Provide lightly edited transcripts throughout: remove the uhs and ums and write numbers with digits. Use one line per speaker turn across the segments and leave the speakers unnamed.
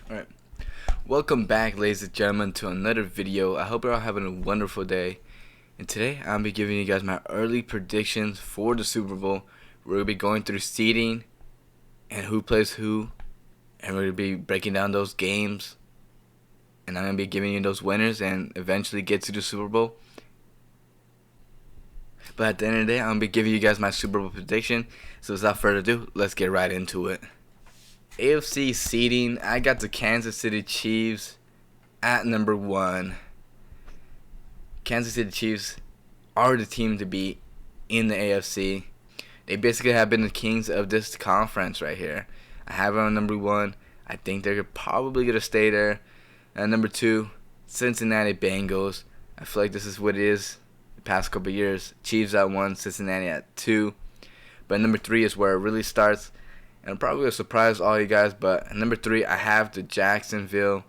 Alright, welcome back ladies and gentlemen to another video. I hope you're all having a wonderful day. And today I'm going to be giving you guys my early predictions for the Super Bowl. We're going to be going through seeding and who plays who. And we're going to be breaking down those games. And I'm going to be giving you those winners and eventually get to the Super Bowl. But at the end of the day, I'm going to be giving you guys my Super Bowl prediction. So without further ado, let's get right into it. AFC seeding, I got the Kansas City Chiefs at number 1. Kansas City Chiefs are the team to beat in the AFC. They basically have been the kings of this conference right here. I have it on number 1. I think they're probably going to stay there. At number 2, Cincinnati Bengals. I feel like this is what it is the past couple of years. Chiefs at 1, Cincinnati at 2. But number 3 is where it really starts. And I'm probably going to surprise all you guys, but at number 3, I have the Jacksonville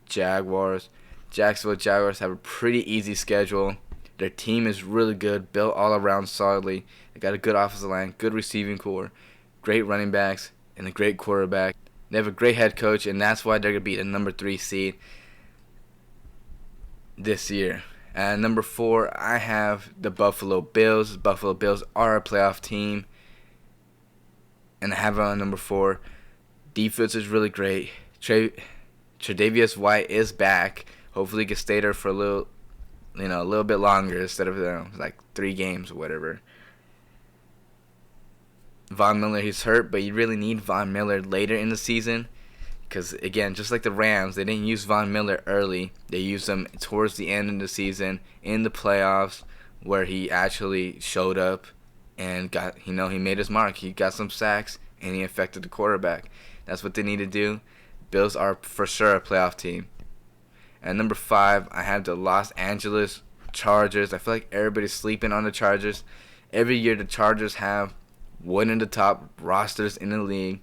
Jaguars. Jacksonville Jaguars have a pretty easy schedule. Their team is really good, built all around solidly. They got a good offensive line, good receiving core, great running backs, and a great quarterback. They have a great head coach, and that's why they're going to be the number 3 seed this year. At number 4, I have the Buffalo Bills. Buffalo Bills are a playoff team. And I have it on number 4. Defense is really great. Tre'Davious White is back. Hopefully he can stay there for a little bit longer instead of like 3 games or whatever. Von Miller, he's hurt, but you really need Von Miller later in the season. Because, again, just like the Rams, they didn't use Von Miller early. They used him towards the end of the season in the playoffs where he actually showed up and he made his mark. He got some sacks, and he affected the quarterback. That's what they need to do. Bills are for sure a playoff team. At number 5, I have the Los Angeles Chargers. I feel like everybody's sleeping on the Chargers. Every year the Chargers have one of the top rosters in the league,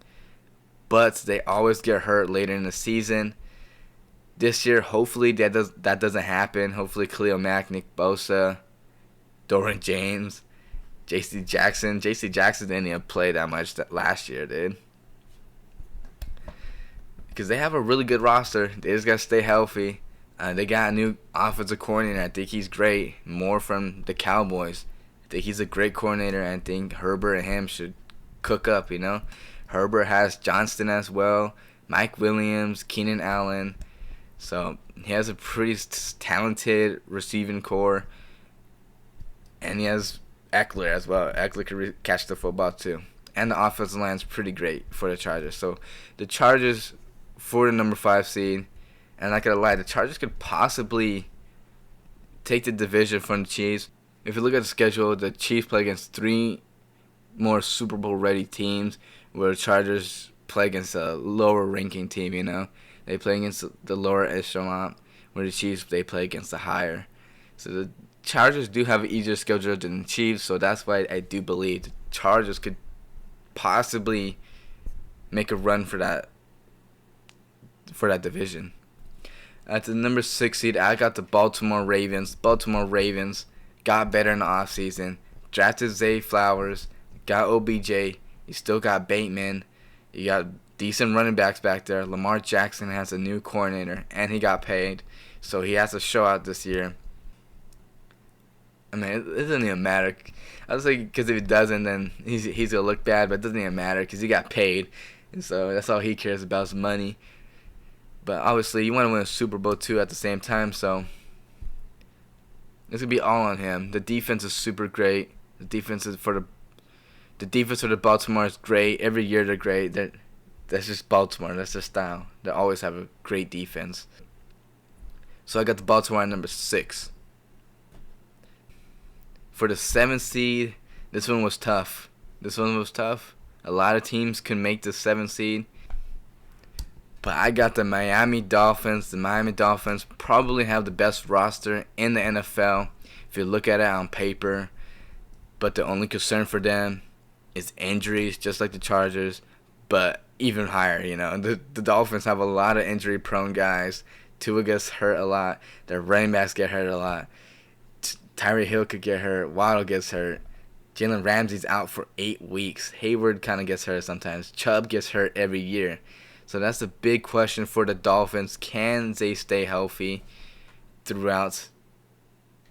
but they always get hurt later in the season. This year, hopefully that doesn't happen. Hopefully Khalil Mack, Nick Bosa, Dorian James, J.C. Jackson. J.C. Jackson didn't even play that much last year, dude. Because they have a really good roster. They just got to stay healthy. They got a new offensive coordinator. I think he's great. More from the Cowboys. I think he's a great coordinator. And I think Herbert and him should cook up, Herbert has Johnston as well. Mike Williams, Keenan Allen. So he has a pretty talented receiving core. And he has Eckler as well. Eckler can catch the football too. And the offensive line is pretty great for the Chargers. So the Chargers for the number 5 seed. And I'm not going to lie, the Chargers could possibly take the division from the Chiefs. If you look at the schedule, the Chiefs play against 3 more Super Bowl ready teams, where the Chargers play against a lower ranking team, They play against the lower echelon, where the Chiefs, they play against the higher. So the Chargers do have an easier schedule than the Chiefs, so that's why I do believe the Chargers could possibly make a run for that division. At the number 6 seed, I got the Baltimore Ravens. Baltimore Ravens got better in the offseason. Drafted Zay Flowers, got OBJ. You still got Bateman. You got decent running backs back there. Lamar Jackson has a new coordinator, and he got paid, so he has to show out this year. I mean, it doesn't even matter. I was like, because if he doesn't, then he's going to look bad, but it doesn't even matter because he got paid. And so that's all he cares about is money. But obviously, you want to win a Super Bowl too at the same time, so it's going to be all on him. The defense is super great. The defense for the Baltimore is great. Every year they're great. That's just Baltimore. That's their style. They always have a great defense. So I got the Baltimore at number 6. For the 7th seed, this one was tough. A lot of teams can make the 7th seed. But I got the Miami Dolphins. The Miami Dolphins probably have the best roster in the NFL if you look at it on paper. But the only concern for them is injuries, just like the Chargers, but even higher, The Dolphins have a lot of injury-prone guys. Tua gets hurt a lot. Their running backs get hurt a lot. Tyreek Hill could get hurt. Waddle gets hurt. Jalen Ramsey's out for 8 weeks. Hayward kind of gets hurt sometimes. Chubb gets hurt every year. So that's the big question for the Dolphins. Can they stay healthy throughout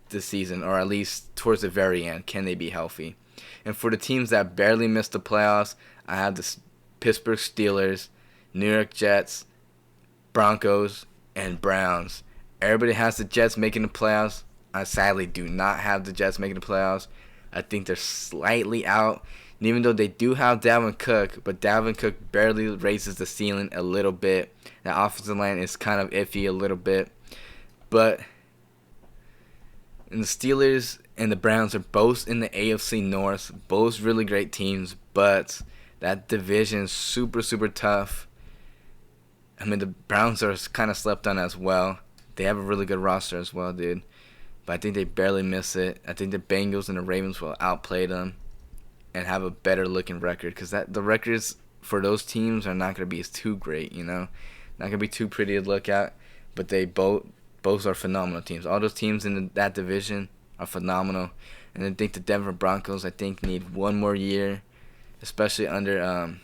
the season, or at least towards the very end? Can they be healthy? And for the teams that barely missed the playoffs, I have the Pittsburgh Steelers, New York Jets, Broncos, and Browns. Everybody has the Jets making the playoffs. I sadly do not have the Jets making the playoffs. I think they're slightly out. And even though they do have Dalvin Cook, but Dalvin Cook barely raises the ceiling a little bit. The offensive line is kind of iffy a little bit. But and the Steelers and the Browns are both in the AFC North, both really great teams, but that division is super, super tough. I mean, the Browns are kind of slept on as well. They have a really good roster as well, dude. But I think they barely miss it. I think the Bengals and the Ravens will outplay them and have a better looking record, because the records for those teams are not going to be too great, you know? Not going to be too pretty to look at, but they both are phenomenal teams. All those teams in that division are phenomenal. And I think the Denver Broncos, need one more year, especially under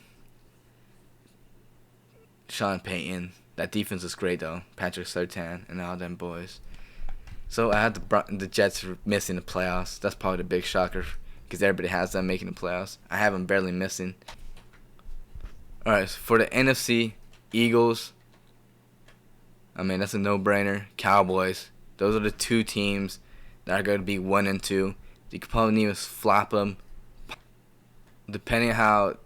Sean Payton. That defense is great, though. Patrick Surtain and all them boys. So I had the Jets missing the playoffs. That's probably the big shocker, because everybody has them making the playoffs. I have them barely missing. All right, so for the NFC, Eagles, that's a no-brainer. Cowboys, those are the two teams that are going to be 1 and 2. You could probably even flop them, depending on how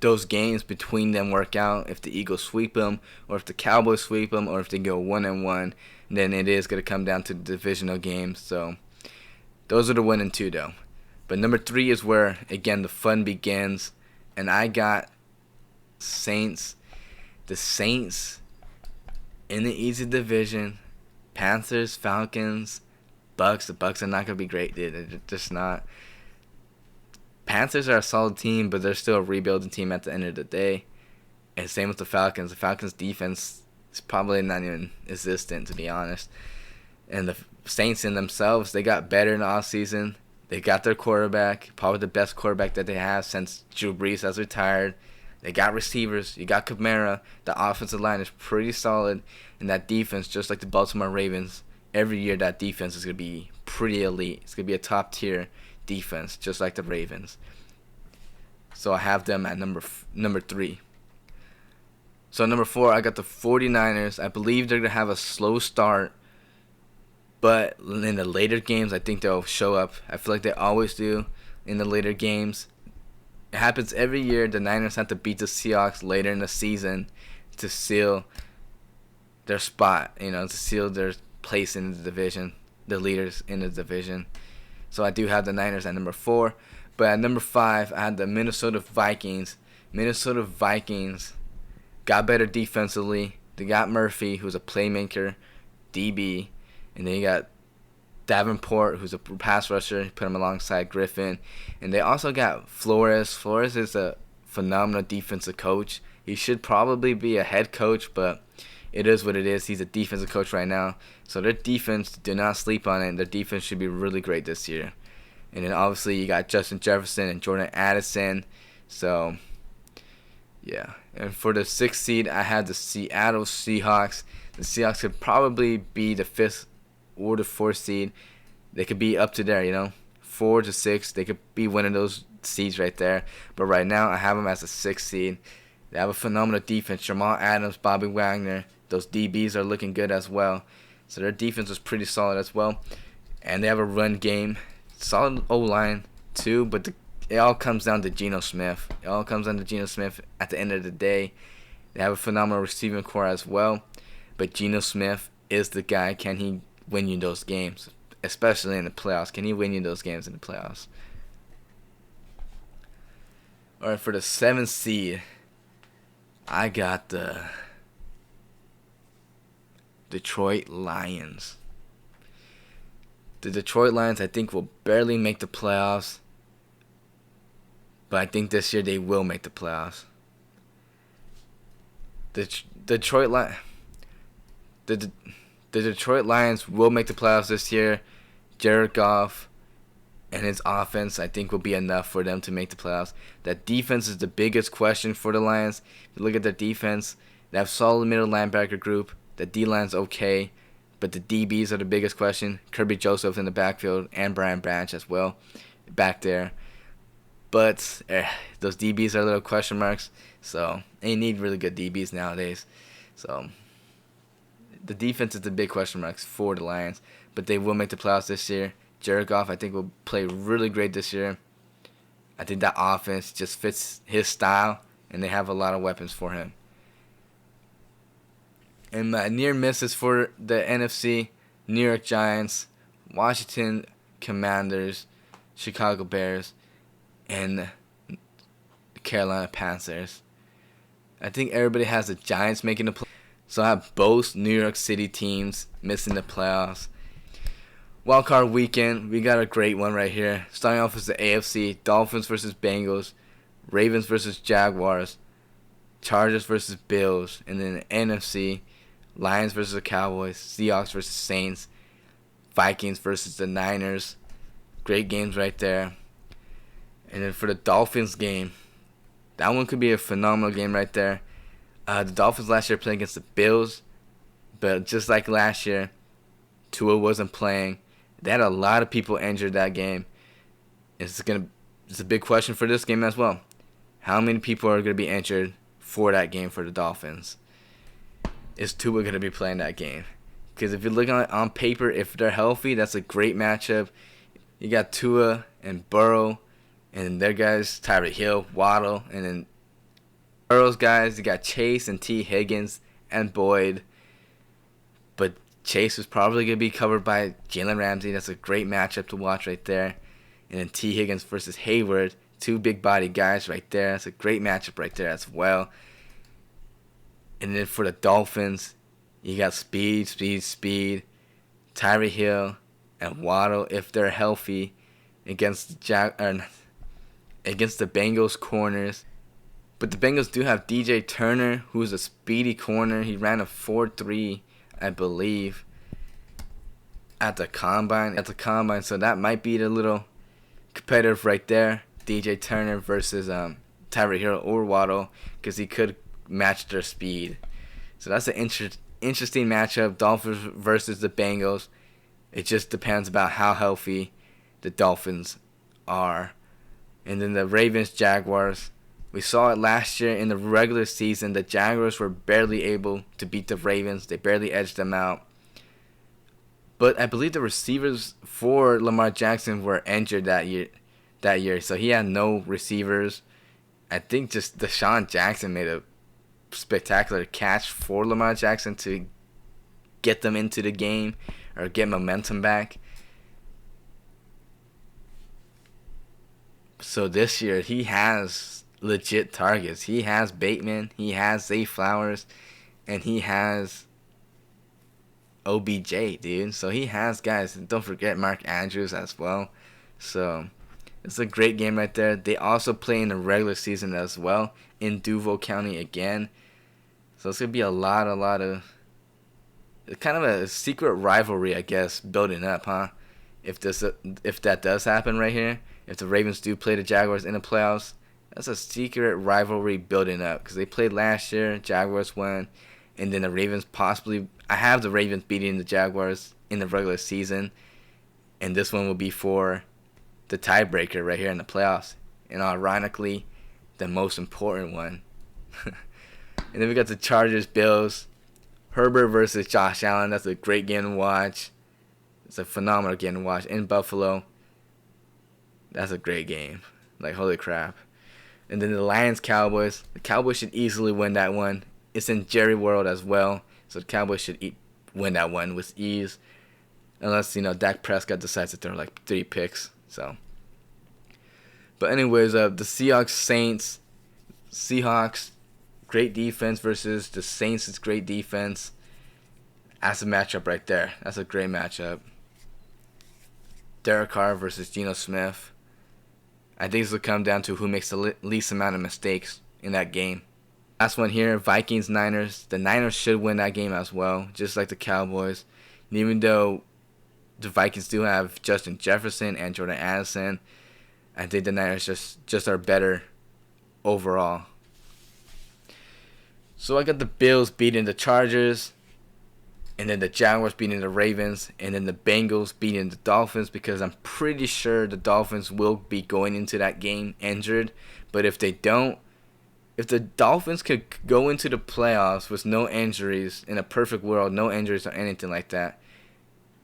those games between them work out. If the Eagles sweep them, or if the Cowboys sweep them, or if they go 1 and 1, then it is going to come down to the divisional games. So those are the 1 and 2, though. But number 3 is where, again, the fun begins. And I got Saints. The Saints in the easy division. Panthers, Falcons, Bucks. The Bucks are not going to be great, dude. They're just not. Panthers are a solid team, but they're still a rebuilding team at the end of the day. And same with the Falcons. The Falcons' defense is probably not even existent, to be honest. And the Saints in themselves, they got better in the offseason. They got their quarterback, probably the best quarterback that they have since Drew Brees has retired. They got receivers. You got Kamara. The offensive line is pretty solid. And that defense, just like the Baltimore Ravens, every year that defense is going to be pretty elite. It's going to be a top-tier defense, just like the Ravens. So I have them at number 3. So number 4, I got the 49ers. I believe they're going to have a slow start, but in the later games, I think they'll show up. I feel like they always do in the later games. It happens every year. The Niners have to beat the Seahawks later in the season to seal their spot, to seal their place in the division, the leaders in the division. So I do have the Niners at number 4. But at number 5, I had the Minnesota Vikings. Minnesota Vikings got better defensively. They got Murphy, who's a playmaker, DB. And then you got Davenport, who's a pass rusher. Put him alongside Griffin. And they also got Flores. Flores is a phenomenal defensive coach. He should probably be a head coach, but it is what it is. He's a defensive coach right now. So their defense, do not sleep on it. Their defense should be really great this year. And then obviously you got Justin Jefferson and Jordan Addison. So, yeah. And for the 6th seed, I had the Seattle Seahawks. The Seahawks could probably be the 5th or the 4th seed. They could be up to there, 4 to 6. They could be one of those seeds right there. But right now, I have them as a 6th seed. They have a phenomenal defense. Jamal Adams, Bobby Wagner. Those DBs are looking good as well. So their defense is pretty solid as well. And they have a run game. Solid O-line too, but it all comes down to Geno Smith. It all comes down to Geno Smith at the end of the day. They have a phenomenal receiving core as well. But Geno Smith is the guy. Can he win you those games? Especially in the playoffs. Can he win you those games in the playoffs? Alright, for the 7th seed, I got the Detroit Lions. The Detroit Lions, I think, will barely make the playoffs. But I think this year they will make the playoffs. The Detroit Lions will make the playoffs this year. Jared Goff and his offense, I think, will be enough for them to make the playoffs. That defense is the biggest question for the Lions. If you look at their defense, they have solid middle linebacker group. The D-line's okay, but the DBs are the biggest question. Kirby Joseph in the backfield and Brian Branch as well back there. But those DBs are little question marks, so they need really good DBs nowadays. So the defense is the big question marks for the Lions, but they will make the playoffs this year. Jared Goff, I think, will play really great this year. I think that offense just fits his style, and they have a lot of weapons for him. And my near misses for the NFC: New York Giants, Washington Commanders, Chicago Bears, and the Carolina Panthers. I think everybody has the Giants making the playoffs, so I have both New York City teams missing the playoffs. Wildcard weekend, we got a great one right here. Starting off with the AFC: Dolphins versus Bengals, Ravens versus Jaguars, Chargers versus Bills, and then the NFC: Lions versus the Cowboys, Seahawks versus Saints, Vikings versus the Niners. Great games right there. And then for the Dolphins game, that one could be a phenomenal game right there. The Dolphins last year played against the Bills, but just like last year, Tua wasn't playing. They had a lot of people injured that game. It's a big question for this game as well. How many people are going to be injured for that game for the Dolphins? Is Tua going to be playing that game? Because if you look on paper, if they're healthy, that's a great matchup. You got Tua and Burrow, and their guys, Tyreek Hill, Waddle, and then Burrow's guys, you got Chase and T. Higgins and Boyd. But Chase is probably going to be covered by Jalen Ramsey. That's a great matchup to watch right there. And then T. Higgins versus Hayward, two big body guys right there. That's a great matchup right there as well. And then for the Dolphins, you got speed, Tyreek Hill and Waddle if they're healthy against the Bengals corners. But the Bengals do have DJ Turner, who's a speedy corner. He ran a 4.3, I believe, at the combine. So that might be the little competitive right there. DJ Turner versus Tyreek Hill or Waddle, because he could match their speed. So that's an interesting matchup. Dolphins versus the Bengals. It just depends about how healthy the Dolphins are. And then the Ravens Jaguars. We saw it last year in the regular season. The Jaguars were barely able to beat the Ravens. They barely edged them out. But I believe the receivers for Lamar Jackson were injured that year. So he had no receivers. I think just Deshaun Jackson made a spectacular catch for Lamar Jackson to get them into the game or get momentum back. So this year he has legit targets. He has Bateman, he has Zay Flowers, and he has OBJ, dude. So he has guys. And don't forget Mark Andrews as well. So it's a great game right there. They also play in the regular season as well in Duval County again. So it's going to be a lot of kind of a secret rivalry, I guess, building up, huh? If that does happen right here, if the Ravens do play the Jaguars in the playoffs, that's a secret rivalry building up, because they played last year, Jaguars won, and then the Ravens I have the Ravens beating the Jaguars in the regular season, and this one will be for the tiebreaker right here in the playoffs, and ironically, the most important one. And then we got the Chargers Bills, Herbert versus Josh Allen. That's a great game to watch. It's a phenomenal game to watch in Buffalo. That's a great game. Like, holy crap. And then the Lions Cowboys. The Cowboys should easily win that one. It's in Jerry World as well, so the Cowboys should win that one with ease, unless Dak Prescott decides to throw like 3 picks. So, but anyways, the Seahawks Saints. Seahawks, great defense versus the Saints' great defense. That's a matchup right there. That's a great matchup. Derek Carr versus Geno Smith. I think this will come down to who makes the least amount of mistakes in that game. Last one here, Vikings-Niners. The Niners should win that game as well, just like the Cowboys. And even though the Vikings do have Justin Jefferson and Jordan Addison. I think the Niners just are better overall. So I got the Bills beating the Chargers, and then the Jaguars beating the Ravens, and then the Bengals beating the Dolphins, because I'm pretty sure the Dolphins will be going into that game injured. But if they don't, if the Dolphins could go into the playoffs with no injuries, in a perfect world, no injuries or anything like that,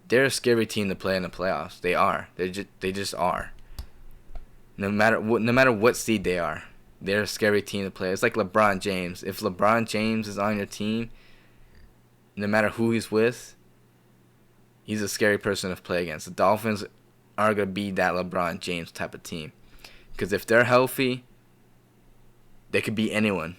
they're a scary team to play in the playoffs. They are. They just are. No matter what seed they are, they're a scary team to play. It's like LeBron James. If LeBron James is on your team, no matter who he's with, he's a scary person to play against. The Dolphins are going to be that LeBron James type of team. Because if they're healthy, they could beat anyone.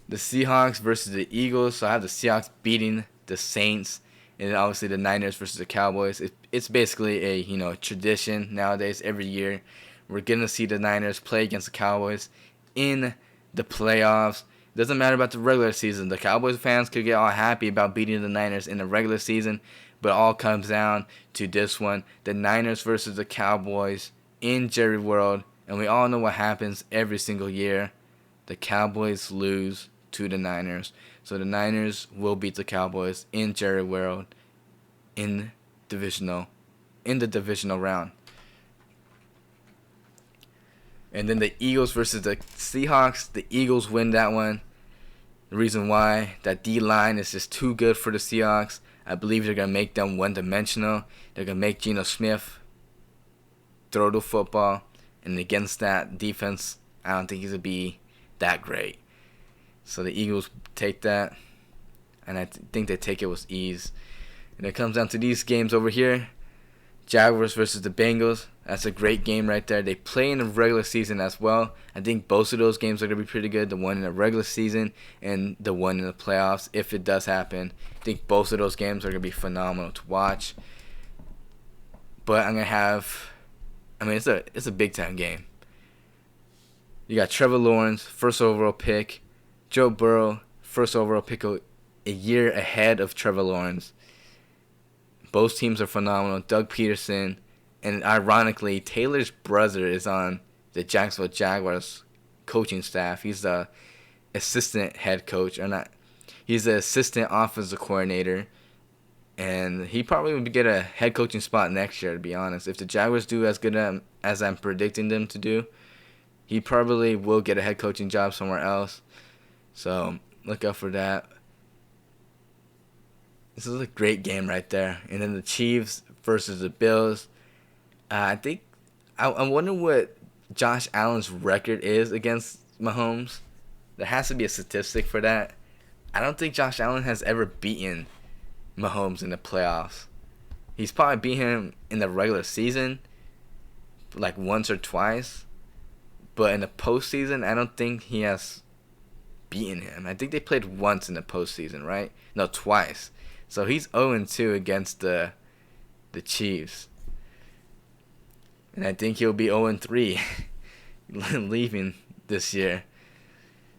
The Seahawks versus the Eagles. So I have the Seahawks beating the Saints. And then obviously the Niners versus the Cowboys. It's basically a tradition nowadays. Every year we're going to see the Niners play against the Cowboys in the playoffs. Doesn't matter about the regular season. The Cowboys fans could get all happy about beating the Niners in the regular season, but it all comes down to this one. The Niners versus the Cowboys in Jerry World. And we all know what happens every single year. The Cowboys lose to the Niners. So the Niners will beat the Cowboys in Jerry World in the divisional round. And then the Eagles versus the Seahawks. The Eagles win that one. The reason why, that D-line is just too good for the Seahawks. I believe they're going to make them one-dimensional. They're going to make Geno Smith throw the football. And against that defense, I don't think he's going to be that great. So the Eagles take that. And I think they take it with ease. And it comes down to these games over here. Jaguars versus the Bengals. That's a great game right there. They play in the regular season as well. I think both of those games are going to be pretty good. The one in the regular season and the one in the playoffs, if it does happen. I think both of those games are going to be phenomenal to watch. But I'm going to have... it's a big-time game. You got Trevor Lawrence, first overall pick. Joe Burrow, first overall pick a year ahead of Trevor Lawrence. Both teams are phenomenal. Doug Peterson, and ironically, Taylor's brother is on the Jacksonville Jaguars coaching staff. He's the assistant head coach, or not. He's the assistant offensive coordinator, and he probably would get a head coaching spot next year, to be honest. If the Jaguars do as good as I'm predicting them to do, he probably will get a head coaching job somewhere else. So look out for that. This is a great game right there. And then the Chiefs versus the Bills. I wonder what Josh Allen's record is against Mahomes. There has to be a statistic for that. I don't think Josh Allen has ever beaten Mahomes in the playoffs. He's probably beat him in the regular season, like once or twice. But in the postseason, I don't think he has beaten him. I think they played once in the postseason, right? No, twice. So he's 0-2 against the Chiefs. And I think he'll be 0-3 leaving this year.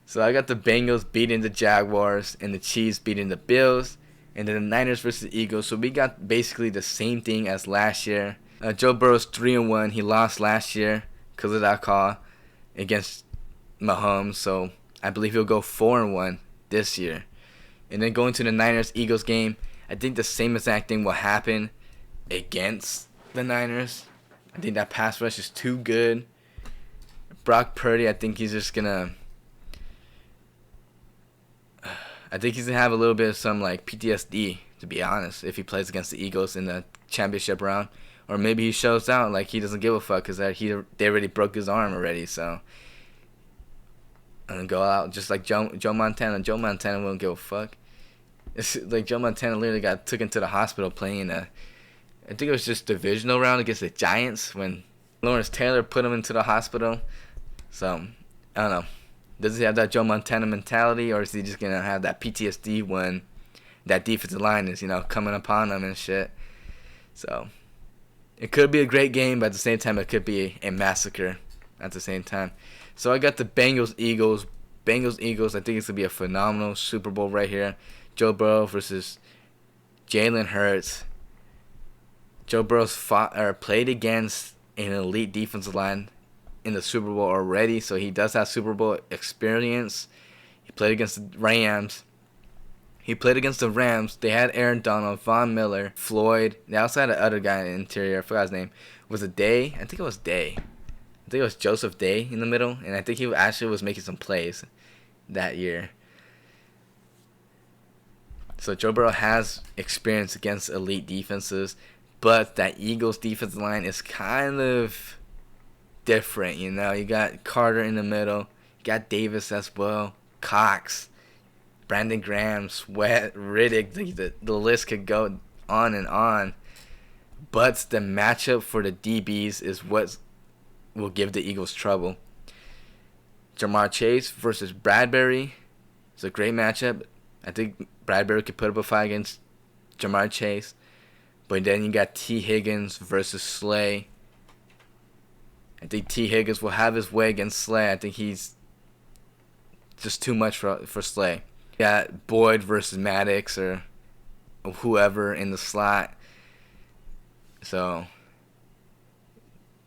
So I got the Bengals beating the Jaguars and the Chiefs beating the Bills. And then the Niners versus the Eagles. So we got basically the same thing as last year. Joe Burrow's 3-1. He lost last year because of that call against Mahomes. So I believe he'll go 4-1 this year. And then going to the Niners-Eagles game, I think the same exact thing will happen against the Niners. I think that pass rush is too good. Brock Purdy, I think he's just going to... I think he's going to have a little bit of some PTSD, to be honest, if he plays against the Eagles in the championship round. Or maybe he shows out like he doesn't give a fuck because they already broke his arm already. So, and go out just like Joe Montana. Joe Montana won't give a fuck. It's like Joe Montana literally got taken to the hospital playing I think it was just divisional round against the Giants when Lawrence Taylor put him into the hospital. So, I don't know. Does he have that Joe Montana mentality, or is he just going to have that PTSD when that defensive line is, coming upon him and shit? So, it could be a great game, but at the same time, it could be a massacre at the same time. So, I got the Bengals-Eagles. Bengals-Eagles, I think it's going to be a phenomenal Super Bowl right here. Joe Burrow versus Jalen Hurts. Joe Burrow's fought or played against an elite defensive line in the Super Bowl already, so he does have Super Bowl experience. He played against the Rams. He played against the Rams. They had Aaron Donald, Von Miller, Floyd. They also had another guy in the interior. I forgot his name. Was it Day? I think it was Day. I think it was Joseph Day in the middle, and I think he actually was making some plays that year. So Joe Burrow has experience against elite defenses, but that Eagles defensive line is kind of different, you know. You got Carter in the middle, you got Davis as well, Cox, Brandon Graham, Sweat, Riddick. The list could go on and on. But the matchup for the DBs is what will give the Eagles trouble. Ja'Marr Chase versus Bradbury is a great matchup. I think Bradbury could put up a fight against Ja'Marr Chase. But then you got T. Higgins versus Slay. I think T. Higgins will have his way against Slay. I think he's just too much for Slay. You got Boyd versus Maddox or whoever in the slot. So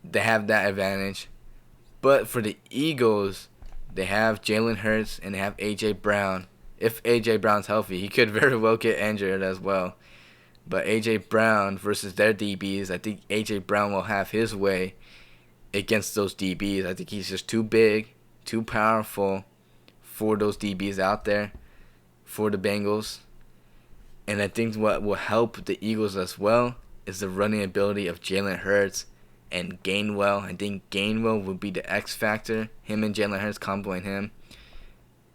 they have that advantage. But for the Eagles, they have Jalen Hurts and they have A.J. Brown. If A.J. Brown's healthy, he could very well get injured as well. But A.J. Brown versus their DBs, I think A.J. Brown will have his way against those DBs. I think he's just too big, too powerful for those DBs out there, for the Bengals. And I think what will help the Eagles as well is the running ability of Jalen Hurts and Gainwell. I think Gainwell will be the X factor. Him and Jalen Hurts comboing him.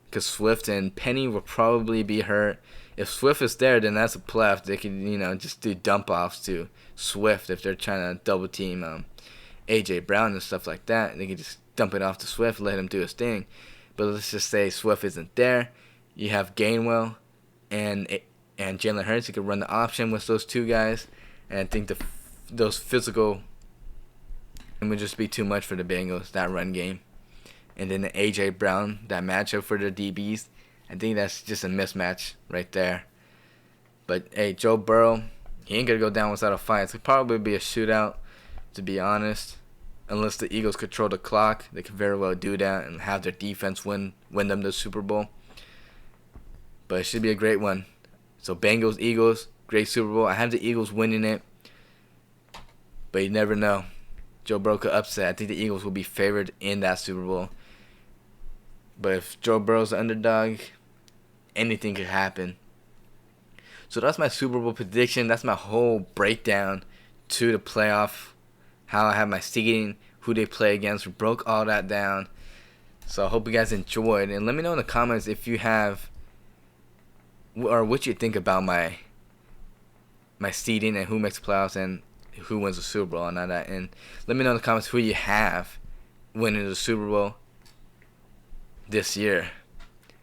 Because Swift and Penny will probably be hurt. If Swift is there, then that's a play. They can, just do dump offs to Swift if they're trying to double team A.J. Brown and stuff like that. They can just dump it off to Swift, let him do his thing. But let's just say Swift isn't there. You have Gainwell and Jalen Hurts. You can run the option with those two guys. And I think those physical would just be too much for the Bengals, that run game. And then the A.J. Brown, that matchup for the DBs, I think that's just a mismatch right there. But, hey, Joe Burrow, he ain't going to go down without a fight. It's going to probably be a shootout, to be honest. Unless the Eagles control the clock, they could very well do that and have their defense win them the Super Bowl. But it should be a great one. So, Bengals, Eagles, great Super Bowl. I have the Eagles winning it. But you never know. Joe Burrow could upset. I think the Eagles will be favored in that Super Bowl. But if Joe Burrow's the underdog, anything could happen. So that's my Super Bowl prediction. That's my whole breakdown to the playoff. How I have my seeding, who they play against. We broke all that down. So I hope you guys enjoyed. And let me know in the comments if you have, or what you think about my seeding and who makes the playoffs and who wins the Super Bowl and all that. And let me know in the comments who you have winning the Super Bowl this year.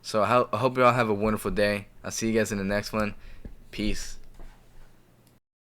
So I hope you all have a wonderful day. I'll see you guys in the next one. Peace.